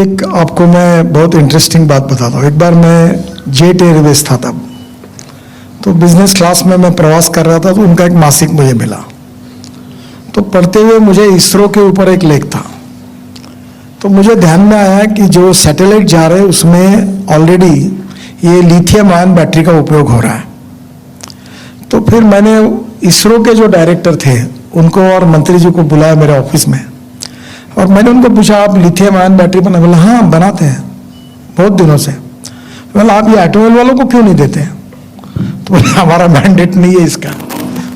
एक आपको मैं बहुत इंटरेस्टिंग बात बताता हूँ। एक बार मैं जेट एयरवेज था तब, तो बिजनेस क्लास में मैं प्रवास कर रहा था, तो उनका एक मासिक मुझे मिला। तो पढ़ते हुए मुझे इसरो के ऊपर एक लेख था, तो मुझे ध्यान में आया कि जो सैटेलाइट जा रहे हैं उसमें ऑलरेडी ये लिथियम आयन बैटरी का उपयोग हो रहा है। तो फिर मैंने इसरो के जो डायरेक्टर थे उनको और मंत्री जी को बुलाया मेरे ऑफिस में, और मैंने उनको पूछा आप लिथियम आयन बैटरी बना? बोला हाँ बनाते हैं बहुत दिनों से। बोला आप ये ऑटोमोबाइल वालों को क्यों नहीं देते? तो बोला हमारा मैंडेट नहीं है इसका।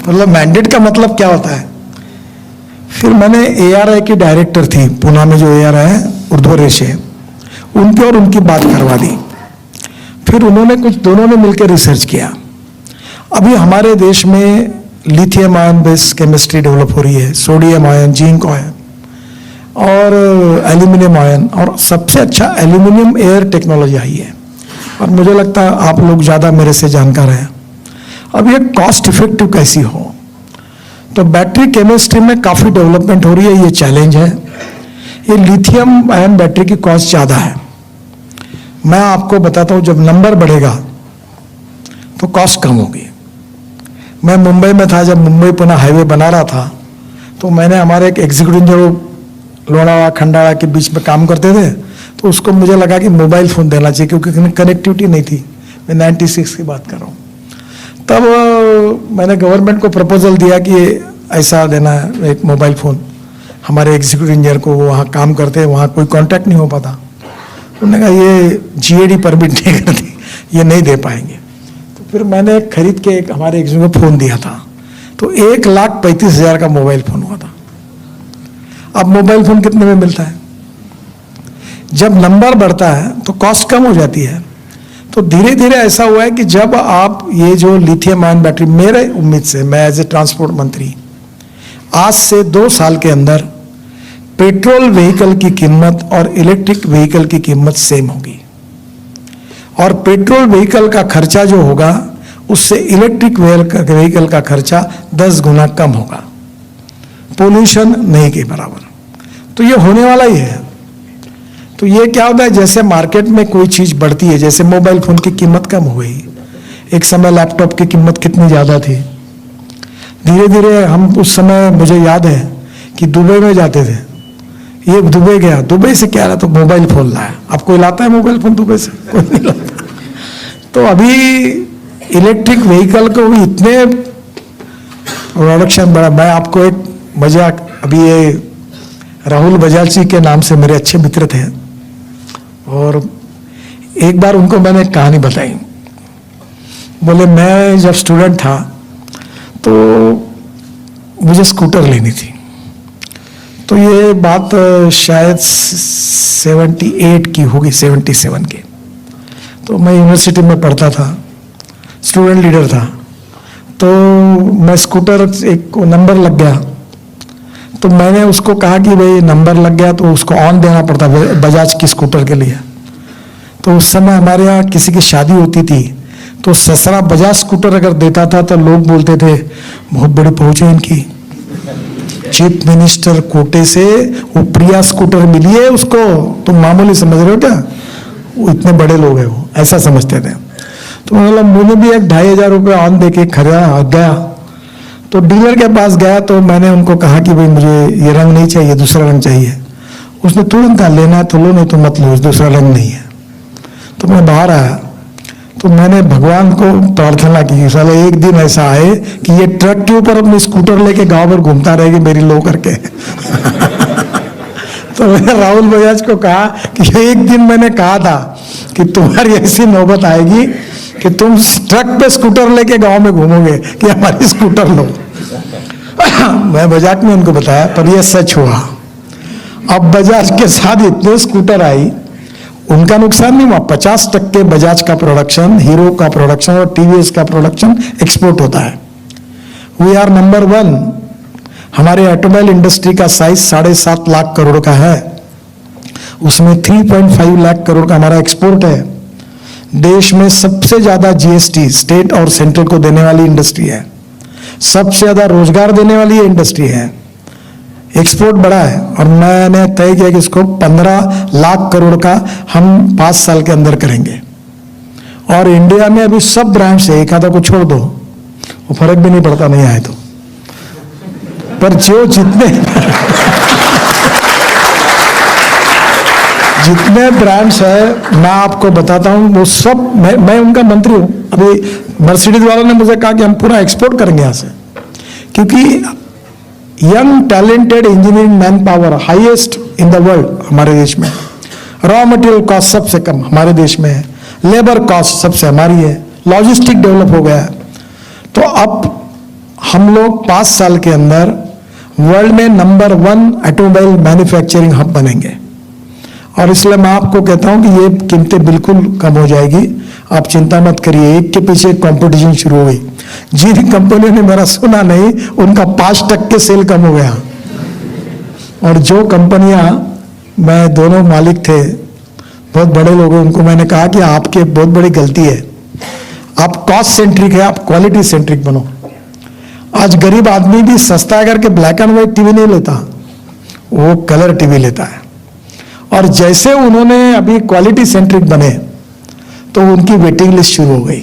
मतलब मैंडेट का मतलब क्या होता है? फिर मैंने ARI की डायरेक्टर थी पुणे में, जो ARI है उर्ध्वरेश है, उनकी और उनकी बात करवा दी। फिर उन्होंने दोनों ने मिलकर रिसर्च किया। अभी हमारे देश में lithium ion based chemistry develop हो रही है, सोडियम आयन, जिंक आयन और एल्यूमिनियम आयन, और सबसे अच्छा एल्यूमिनियम एयर टेक्नोलॉजी आई है। और मुझे लगता है आप लोग ज़्यादा मेरे से जानकार हैं। अब ये कॉस्ट इफेक्टिव कैसी हो, तो बैटरी केमिस्ट्री में काफ़ी डेवलपमेंट हो रही है, ये चैलेंज है। ये लिथियम आयन बैटरी की कॉस्ट ज़्यादा है। मैं आपको बताता हूँ, जब नंबर बढ़ेगा तो कॉस्ट कम होगी। मैं मुंबई में था, जब मुंबई पुणे हाईवे बना रहा था, तो मैंने हमारे एक एग्जीक्यूटिव जो लोनावाला खंडाला के बीच में काम करते थे, तो उसको मुझे लगा कि मोबाइल फ़ोन देना चाहिए, क्योंकि कनेक्टिविटी नहीं थी। मैं 96 की बात कर रहा हूँ। तब मैंने गवर्नमेंट को प्रपोजल दिया कि ऐसा देना है एक मोबाइल फ़ोन हमारे एग्जीक्यूटिव इंजीनियर को, वो वहाँ काम करते हैं, वहाँ कोई कांटेक्ट नहीं हो पाता। उन्होंने कहा ये GAD परमिट नहीं करती, ये नहीं दे पाएंगे। तो फिर मैंने खरीद के एक हमारे एग्जीक्यूटिव को फ़ोन दिया था, तो 1,35,000 का मोबाइल फ़ोन हुआ था। अब मोबाइल फ़ोन कितने में मिलता है? जब नंबर बढ़ता है तो कॉस्ट कम हो जाती है। तो धीरे धीरे ऐसा हुआ है कि जब आप ये जो लिथियम आयन बैटरी, मेरे उम्मीद से, मैं एज ए ट्रांसपोर्ट मंत्री, आज से 2 साल के अंदर पेट्रोल व्हीकल की कीमत और इलेक्ट्रिक व्हीकल की कीमत सेम होगी, और पेट्रोल व्हीकल का खर्चा जो होगा उससे इलेक्ट्रिक व्हीकल का खर्चा 10 गुना कम होगा, पोल्यूशन नहीं के बराबर। तो ये होने वाला ही है। तो ये क्या होता है, जैसे मार्केट में कोई चीज़ बढ़ती है, जैसे मोबाइल फ़ोन की कीमत कम हो गई, एक समय लैपटॉप की कीमत कितनी ज़्यादा थी, धीरे धीरे हम उस समय, मुझे याद है कि दुबई में जाते थे, ये दुबई गया, दुबई से क्या रहा, तो मोबाइल फ़ोन लाया। अब कोई लाता है मोबाइल फ़ोन दुबई से? कोई नहीं लाता। तो अभी इलेक्ट्रिक व्हीकल को भी इतने प्रोडक्शन बढ़ा। मैं आपको एक मजाक, अभी ये राहुल बजाज जी के नाम से मेरे अच्छे मित्र थे, और एक बार उनको मैंने एक कहानी बताई। बोले मैं जब स्टूडेंट था तो मुझे स्कूटर लेनी थी। तो ये बात शायद 78 की होगी, 77 की। तो मैं यूनिवर्सिटी में पढ़ता था, स्टूडेंट लीडर था। तो मैं स्कूटर, एक को नंबर लग गया, तो मैंने उसको कहा कि भाई नंबर लग गया तो उसको ऑन देना पड़ता बजाज की स्कूटर के लिए। तो उस समय हमारे यहाँ किसी की शादी होती थी, तो ससरा बजाज स्कूटर अगर देता था तो लोग बोलते थे बहुत बड़ी पहुंच है इनकी, चीफ मिनिस्टर कोटे से वो प्रिया स्कूटर मिली है उसको, तुम मामूली समझ रहे हो क्या? वो इतने बड़े लोग हैं, वो ऐसा समझते थे। तो मतलब मुझे भी एक 2,500 रुपये ऑन दे के खरीदा गया। तो डीलर के पास गया, तो मैंने उनको कहा कि भाई मुझे ये रंग नहीं चाहिए, दूसरा रंग चाहिए। उसने तुरंत कहा लेना है तो लो, नहीं तो मत लो, दूसरा रंग नहीं है। तो मैं बाहर आया, तो मैंने भगवान को प्रार्थना की, साला एक दिन ऐसा आए कि ये ट्रक के ऊपर अपनी स्कूटर लेके गांव भर घूमता रहेगी मेरी लो करके। तो मैंने राहुल बजाज को कहा कि एक दिन मैंने कहा था कि तुम्हारी ऐसी नौबत आएगी कि तुम ट्रक पे स्कूटर लेके गांव में घूमोगे कि हमारी स्कूटर लो। मैं बजाज में उनको बताया, पर यह सच हुआ। अब बजाज के साथ इतने स्कूटर आई, उनका नुकसान नहीं हुआ। 50% बजाज का प्रोडक्शन, हीरो का प्रोडक्शन और TVS का प्रोडक्शन एक्सपोर्ट होता है। We are number 1। हमारे ऑटोमोबाइल इंडस्ट्री का साइज 7.5 लाख करोड़ का है, उसमें 3.5 लाख करोड़ का हमारा एक्सपोर्ट है। देश में सबसे ज्यादा GST स्टेट और सेंट्रल को देने वाली इंडस्ट्री है, सबसे ज्यादा रोजगार देने वाली इंडस्ट्री है। एक्सपोर्ट बढ़ा है और मैंने तय किया कि इसको 15 लाख करोड़ का हम 5 साल के अंदर करेंगे। और इंडिया में अभी सब ब्रांड से एक आधा को छोड़ दो, वो फर्क भी नहीं पड़ता नहीं आए तो, पर जो जितने ब्रांड्स है मैं आपको बताता हूं, वो सब मैं उनका मंत्री हूं। अभी मर्सिडीज वालों ने मुझे कहा कि हम पूरा एक्सपोर्ट करेंगे यहां से, क्योंकि young talented engineering man power highest in the world हमारे देश में, रॉ मटेरियल कॉस्ट सबसे कम हमारे देश में है, लेबर कॉस्ट सबसे हमारी है, लॉजिस्टिक डेवलप हो गया है। तो अब हम लोग 5 साल के अंदर वर्ल्ड में नंबर 1 ऑटोमोबाइल मैन्युफैक्चरिंग हब बनेंगे। और इसलिए मैं आपको कहता हूं कि ये कीमतें बिल्कुल कम हो जाएगी, आप चिंता मत करिए। एक के पीछे एक कंपटीशन शुरू हो गई, जिन कंपनियों ने मेरा सुना नहीं उनका 5% सेल कम हो गया। और जो कंपनियां, मैं दोनों मालिक थे, बहुत बड़े लोग हैं, उनको मैंने कहा कि आपकी बहुत बड़ी गलती है, आप कॉस्ट सेंट्रिक है, आप क्वालिटी सेंट्रिक बनो। आज गरीब आदमी भी सस्ता करके ब्लैक एंड व्हाइट टीवी नहीं लेता, वो कलर टीवी लेता है। और जैसे उन्होंने अभी क्वालिटी सेंट्रिक बने तो उनकी वेटिंग लिस्ट शुरू हो गई।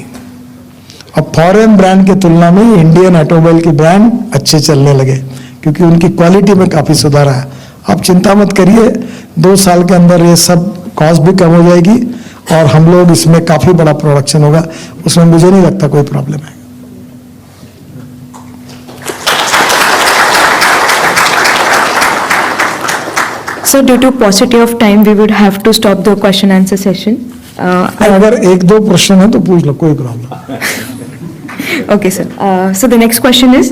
अब फॉरेन ब्रांड की तुलना में इंडियन ऑटोमोबाइल की ब्रांड अच्छे चलने लगे, क्योंकि उनकी क्वालिटी में काफी सुधार आया। आप चिंता मत करिए, 2 साल के अंदर ये सब कॉस्ट भी कम हो जाएगी और हम लोग इसमें काफी बड़ा प्रोडक्शन होगा, उसमें मुझे नहीं लगता कोई प्रॉब्लम है। So due to paucity of time, we would have to stop the question answer session. अगर 1-2 प्रश्न है तो पूछ लो, कोई problem. Okay, sir. So the next question is,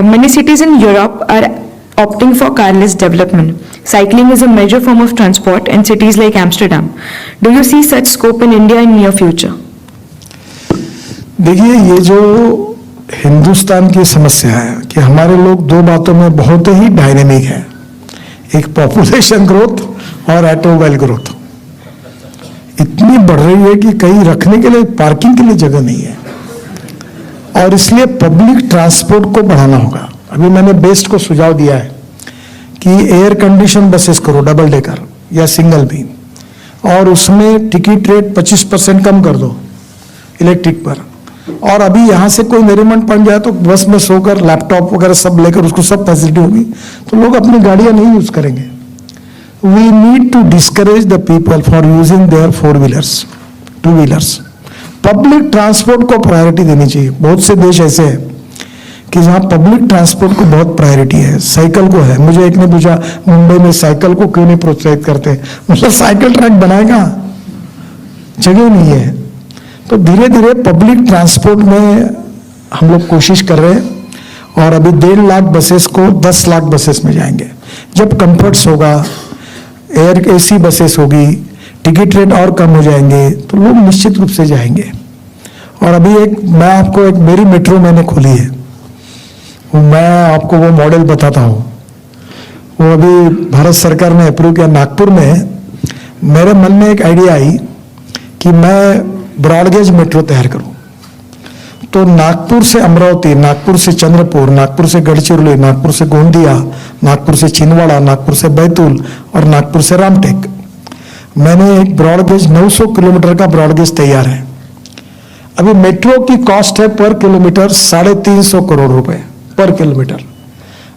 many cities in Europe are opting for carless development. Cycling is a major form of transport in cities like Amsterdam. Do you see such scope in India in near future? देखिए, ये जो हिंदुस्तान की समस्या है कि हमारे लोग 2 बातों में बहुत ही डायनेमिक है, एक पॉपुलेशन ग्रोथ और ऑटोमोबाइल ग्रोथ इतनी बढ़ रही है कि कहीं रखने के लिए, पार्किंग के लिए जगह नहीं है। और इसलिए पब्लिक ट्रांसपोर्ट को बढ़ाना होगा। अभी मैंने बेस्ट को सुझाव दिया है कि एयर कंडीशन बसेस करो, डबल डेकर या सिंगल भी, और उसमें टिकट रेट 25% कम कर दो इलेक्ट्रिक पर। और अभी यहाँ से कोई नरीमन बन जाए तो बस में सोकर लैपटॉप वगैरह सब लेकर उसको सब फैसिलिटी होगी, तो लोग अपनी गाड़ियां नहीं यूज करेंगे। We need to discourage the people for using their 4 wheelers, 2 wheelers. Public transport को प्रायोरिटी देनी चाहिए। बहुत से देश ऐसे हैं कि जहाँ पब्लिक ट्रांसपोर्ट को बहुत प्रायोरिटी है, साइकिल को है। मुझे एक ने पूछा, मुंबई में साइकिल को क्यों नहीं प्रोत्साहित करते? मतलब साइकिल ट्रैक बनाएगा, जगह नहीं है। तो धीरे धीरे पब्लिक ट्रांसपोर्ट में हम लोग कोशिश कर रहे हैं और अभी 1.5 लाख बसेस को 10 लाख बसेस में जाएंगे। जब कंफर्ट्स होगा, एयर एसी बसेस होगी, टिकट रेट और कम हो जाएंगे तो लोग निश्चित रूप से जाएंगे। और अभी मैं आपको एक मेरी मेट्रो मैंने खोली है, मैं आपको वो मॉडल बताता हूँ। वो अभी भारत सरकार ने अप्रूव किया नागपुर में। मेरे मन में एक आइडिया आई कि मैं ब्रॉडगेज मेट्रो तैयार करूं। तो नागपुर से अमरावती, नागपुर से चंद्रपुर, नागपुर से गढ़चिरौली, नागपुर से गोंदिया, नागपुर से छिंदवाड़ा, नागपुर से बैतूल और नागपुर से रामटेक, मैंने एक ब्रॉडगेज 900 किलोमीटर का ब्रॉडगेज तैयार है। अभी मेट्रो की कॉस्ट है पर किलोमीटर 350 करोड़ रुपए पर किलोमीटर,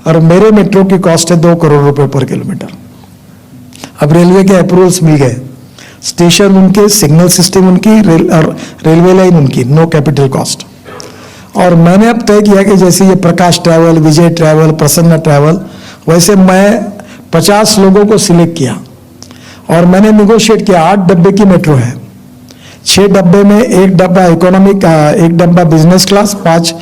और मेरे मेट्रो की कॉस्ट है 2 करोड़ रुपए पर किलोमीटर। अब रेलवे के अप्रूवल्स मिल गए, स्टेशन उनके, सिग्नल सिस्टम उनकी, रेलवे लाइन उनकी, नो कैपिटल कॉस्ट। और मैंने अब तय किया कि जैसे ये प्रकाश ट्रैवल, विजय ट्रैवल, प्रसन्न ट्रैवल, वैसे मैं 50 लोगों को सिलेक्ट किया और मैंने निगोशिएट किया। 8 डब्बे की मेट्रो है, 6 डब्बे में 1 डब्बा इकोनॉमिक, 1 डब्बा बिजनेस क्लास, 5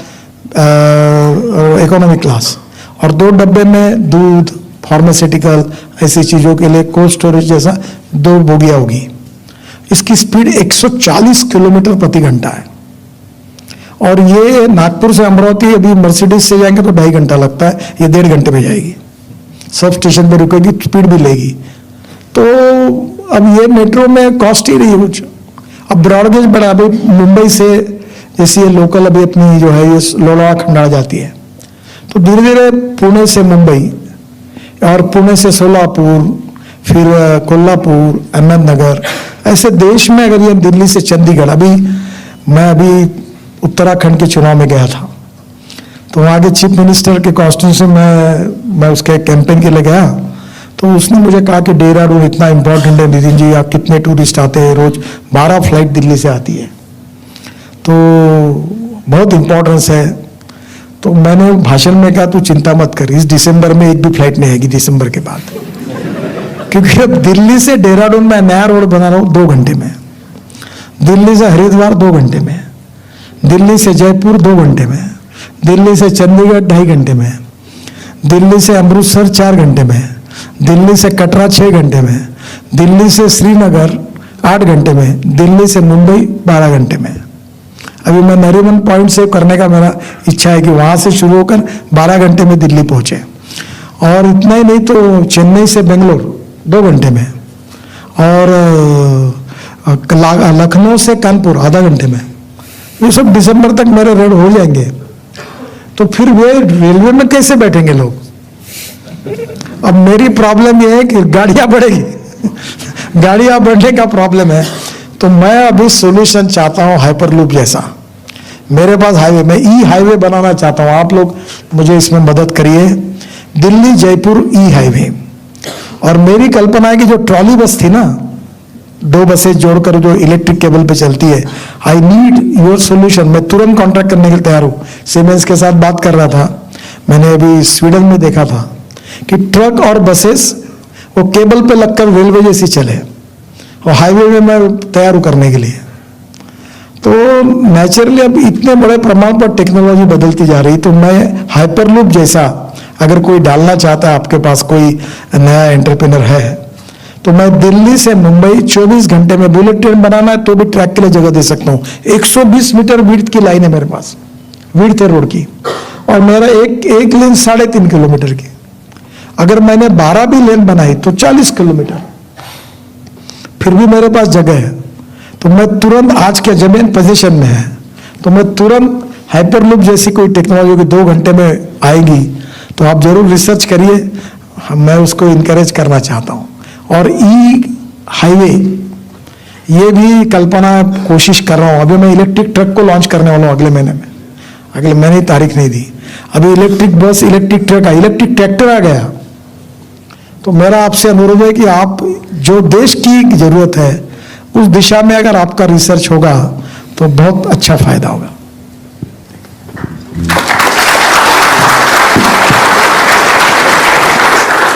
इकोनॉमिक क्लास, और 2 डब्बे में दूध, फार्मास्यूटिकल, ऐसी चीजों के लिए कोल्ड स्टोरेज जैसा 2 बोगियां होगी। इसकी स्पीड 140 किलोमीटर प्रति घंटा है। और ये नागपुर से अमरावती अभी मर्सिडीज से जाएंगे तो 2.5 घंटा लगता है, ये 1.5 घंटे में जाएगी। सब स्टेशन पे रुकेगी, स्पीड भी लेगी। तो अब ये मेट्रो में कॉस्ट ही रही है कुछ। अब ब्रॉडगेज बड़ा, अभी मुंबई से जैसे ये लोकल अभी अपनी जो है ये लोनावाला खंडाला जाती है, तो धीरे धीरे पुणे से मुंबई और पुणे से सोलापुर, फिर कोल्हापुर, अहमदनगर, ऐसे देश में अगर ये दिल्ली से चंडीगढ़, मैं अभी उत्तराखंड के चुनाव में गया था, तो वहाँ के चीफ मिनिस्टर के कॉन्स्टिट्यूंसी में मैं उसके कैंपेन के लिए गया, तो उसने मुझे कहा कि देहरादून इतना इम्पोर्टेंट है नितिन जी, आप कितने टूरिस्ट आते हैं, रोज 12 फ्लाइट दिल्ली से आती है, तो बहुत इम्पोर्टेंस है। तो मैंने भाषण में कहा तू चिंता मत कर, इस दिसंबर में एक भी फ्लाइट नहीं आएगी दिसंबर के बाद, क्योंकि अब दिल्ली से देहरादून में नया रोड बना रहा हूँ 2 घंटे में, दिल्ली से हरिद्वार 2 घंटे में, दिल्ली से जयपुर 2 घंटे में, दिल्ली से चंडीगढ़ 2.5 घंटे में, दिल्ली से अमृतसर 4 घंटे में, दिल्ली से कटरा 6 घंटे में, दिल्ली से श्रीनगर 8 घंटे में, दिल्ली से मुंबई 12 घंटे में। अभी मैं नरीमन पॉइंट से करने का मेरा इच्छा है कि वहाँ से शुरू होकर 12 घंटे में दिल्ली पहुँचे, और इतना ही नहीं तो चेन्नई से बेंगलोर 2 घंटे में, और लखनऊ से कानपुर आधा घंटे में। ये सब दिसंबर तक मेरे रेड हो जाएंगे, तो फिर वे रेलवे में कैसे बैठेंगे लोग? अब मेरी प्रॉब्लम ये है कि गाड़ियां बढ़ेगी, गाड़ियां बढ़ने का प्रॉब्लम है, तो मैं अभी सॉल्यूशन चाहता हूं हाइपरलूप जैसा। मेरे पास हाईवे, मैं ई हाईवे बनाना चाहता हूं, आप लोग मुझे इसमें मदद करिए। दिल्ली जयपुर ई हाईवे, और मेरी कल्पना है कि जो ट्रॉली बस थी ना, 2 बसें जोड़कर जो इलेक्ट्रिक केबल पे चलती है, आई नीड योर सोल्यूशन। मैं तुरंत कॉन्ट्रैक्ट करने के लिए तैयार हूँ। सीमेंस के साथ बात कर रहा था, मैंने अभी स्वीडन में देखा था कि ट्रक और बसेस वो केबल पे लगकर रेलवे जैसी चले, और हाईवे में मैं तैयार हूँ करने के लिए। तो नेचुरली अब इतने बड़े प्रमाण पर टेक्नोलॉजी बदलती जा रही, तो मैं हाइपरलूप जैसा अगर कोई डालना चाहता है, आपके पास कोई नया एंटरप्रेन्योर है, तो मैं दिल्ली से मुंबई 24 घंटे में, बुलेट ट्रेन बनाना है तो भी ट्रैक के लिए जगह दे सकता हूँ। 120 मीटर विड्थ की लाइन है मेरे पास, विड्थ है रोड की, और मेरा एक लेन 3.5 किलोमीटर की। अगर मैंने 12 भी लेन बनाई तो 40 किलोमीटर, फिर भी मेरे पास जगह है। तो मैं तुरंत, आज के जमीन पोजीशन में है, तो मैं तुरंत हाइपरलूप जैसी कोई टेक्नोलॉजी 2 घंटे में आएगी, तो आप जरूर रिसर्च करिए, मैं उसको इनकरेज करना चाहता हूँ। और ई हाईवे ये भी कल्पना कोशिश कर रहा हूँ। अभी मैं इलेक्ट्रिक ट्रक को लॉन्च करने वाला हूँ अगले महीने में, अगले महीने तारीख नहीं दी। अभी electric bus, electric truck, electric tractor आ गया। तो मेरा आपसे अनुरोध है कि आप जो देश की जरूरत है उस दिशा में अगर आपका रिसर्च होगा तो बहुत अच्छा फायदा होगा।